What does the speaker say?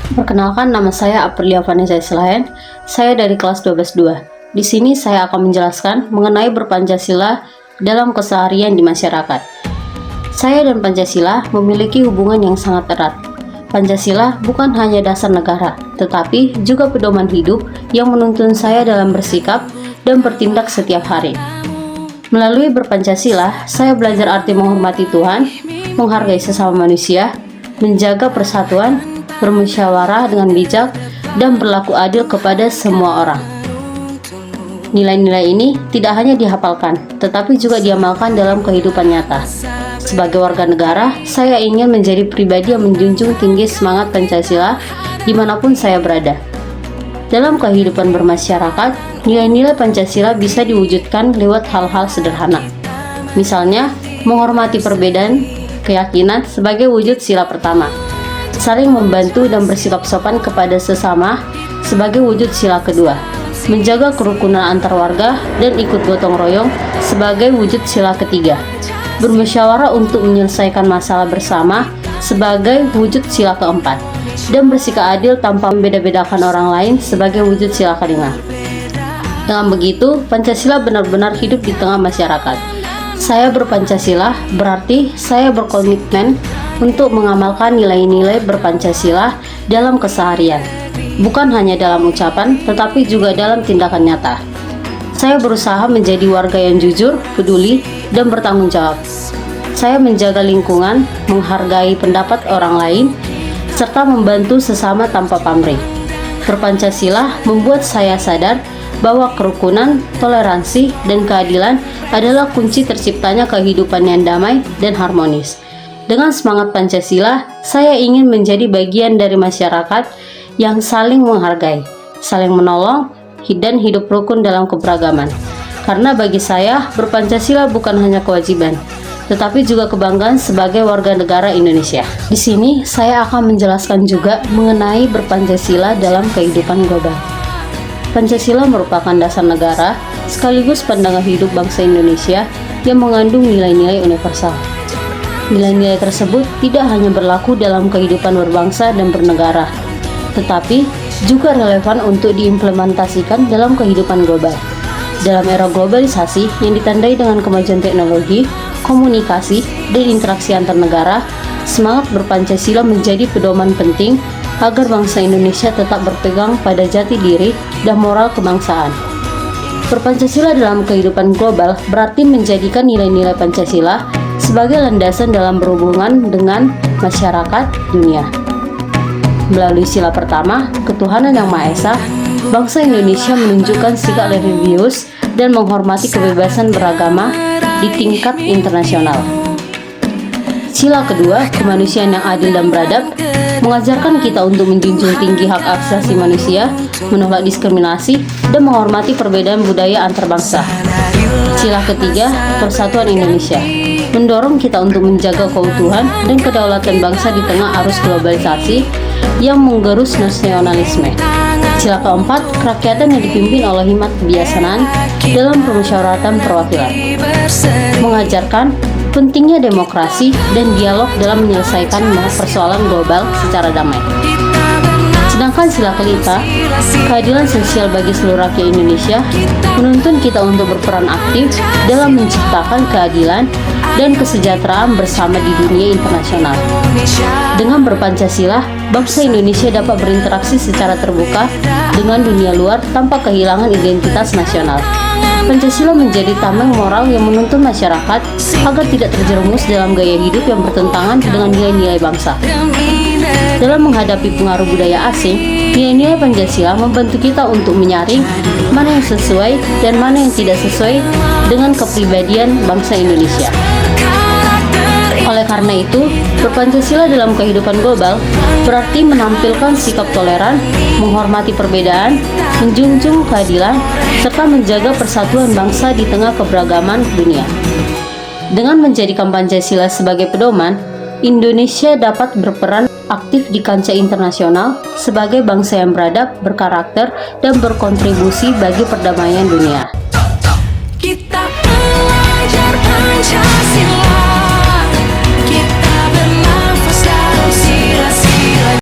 Perkenalkan, nama saya Aprilia Vanessa Islahen. Saya dari kelas 12-2. Di sini saya akan menjelaskan mengenai berpancasila dalam keseharian di masyarakat. Saya dan Pancasila memiliki hubungan yang sangat erat. Pancasila bukan hanya dasar negara, tetapi juga pedoman hidup yang menuntun saya dalam bersikap dan bertindak setiap hari. Melalui berpancasila, saya belajar arti menghormati Tuhan, menghargai sesama manusia, menjaga persatuan, bermusyawarah dengan bijak, dan berlaku adil kepada semua orang. Nilai-nilai ini tidak hanya dihafalkan, tetapi juga diamalkan dalam kehidupan nyata. Sebagai warga negara, saya ingin menjadi pribadi yang menjunjung tinggi semangat Pancasila dimanapun saya berada. Dalam kehidupan bermasyarakat, nilai-nilai Pancasila bisa diwujudkan lewat hal-hal sederhana. Misalnya, menghormati perbedaan keyakinan sebagai wujud sila pertama. Saling membantu dan bersikap sopan kepada sesama sebagai wujud sila kedua. Menjaga kerukunan antar warga dan ikut gotong royong sebagai wujud sila ketiga. Bermusyawarah untuk menyelesaikan masalah bersama sebagai wujud sila keempat. Dan bersikap adil tanpa membeda-bedakan orang lain sebagai wujud sila kelima. Dengan begitu, Pancasila benar-benar hidup di tengah masyarakat. Saya berpancasila berarti saya berkomitmen untuk mengamalkan nilai-nilai berpancasila dalam keseharian, bukan hanya dalam ucapan, tetapi juga dalam tindakan nyata. Saya berusaha menjadi warga yang jujur, peduli, dan bertanggung jawab. Saya menjaga lingkungan, menghargai pendapat orang lain, serta membantu sesama tanpa pamrih. Berpancasila membuat saya sadar bahwa kerukunan, toleransi, dan keadilan adalah kunci terciptanya kehidupan yang damai dan harmonis. Dengan semangat Pancasila, saya ingin menjadi bagian dari masyarakat yang saling menghargai, saling menolong, dan hidup rukun dalam keberagaman. Karena bagi saya, berpancasila bukan hanya kewajiban, tetapi juga kebanggaan sebagai warga negara Indonesia. Di sini, saya akan menjelaskan juga mengenai berpancasila dalam kehidupan global. Pancasila merupakan dasar negara, sekaligus pandangan hidup bangsa Indonesia yang mengandung nilai-nilai universal. Nilai-nilai tersebut tidak hanya berlaku dalam kehidupan berbangsa dan bernegara, tetapi juga relevan untuk diimplementasikan dalam kehidupan global. Dalam era globalisasi yang ditandai dengan kemajuan teknologi, komunikasi, dan interaksi antar negara, semangat berpancasila menjadi pedoman penting agar bangsa Indonesia tetap berpegang pada jati diri dan moral kebangsaan. Berpancasila dalam kehidupan global berarti menjadikan nilai-nilai Pancasila sebagai landasan dalam berhubungan dengan masyarakat dunia. Melalui sila pertama, ketuhanan yang Maha Esa, bangsa Indonesia menunjukkan sikap religius dan menghormati kebebasan beragama di tingkat internasional. Sila kedua, kemanusiaan yang adil dan beradab, mengajarkan kita untuk menjunjung tinggi hak asasi manusia, menolak diskriminasi, dan menghormati perbedaan budaya antar bangsa. Sila ketiga, persatuan Indonesia, mendorong kita untuk menjaga keutuhan dan kedaulatan bangsa di tengah arus globalisasi yang menggerus nasionalisme. Sila keempat, kerakyatan yang dipimpin oleh hikmat kebijaksanaan dalam permusyawaratan perwakilan, mengajarkan pentingnya demokrasi dan dialog dalam menyelesaikan persoalan global secara damai. Sedangkan sila kelima, keadilan sosial bagi seluruh rakyat Indonesia, menuntun kita untuk berperan aktif dalam menciptakan keadilan dan kesejahteraan bersama di dunia internasional. Dengan berpancasila, bangsa Indonesia dapat berinteraksi secara terbuka dengan dunia luar tanpa kehilangan identitas nasional. Pancasila menjadi tameng moral yang menuntun masyarakat agar tidak terjerumus dalam gaya hidup yang bertentangan dengan nilai-nilai bangsa. Dalam menghadapi pengaruh budaya asing, nilai-nilai Pancasila membantu kita untuk menyaring mana yang sesuai dan mana yang tidak sesuai dengan kepribadian bangsa Indonesia. Oleh karena itu, berpancasila dalam kehidupan global berarti menampilkan sikap toleran, menghormati perbedaan, menjunjung keadilan, serta menjaga persatuan bangsa di tengah keberagaman dunia. Dengan menjadikan Pancasila sebagai pedoman, Indonesia dapat berperan aktif di kancah internasional sebagai bangsa yang beradab, berkarakter, dan berkontribusi bagi perdamaian dunia. Kita belajar Pancasila.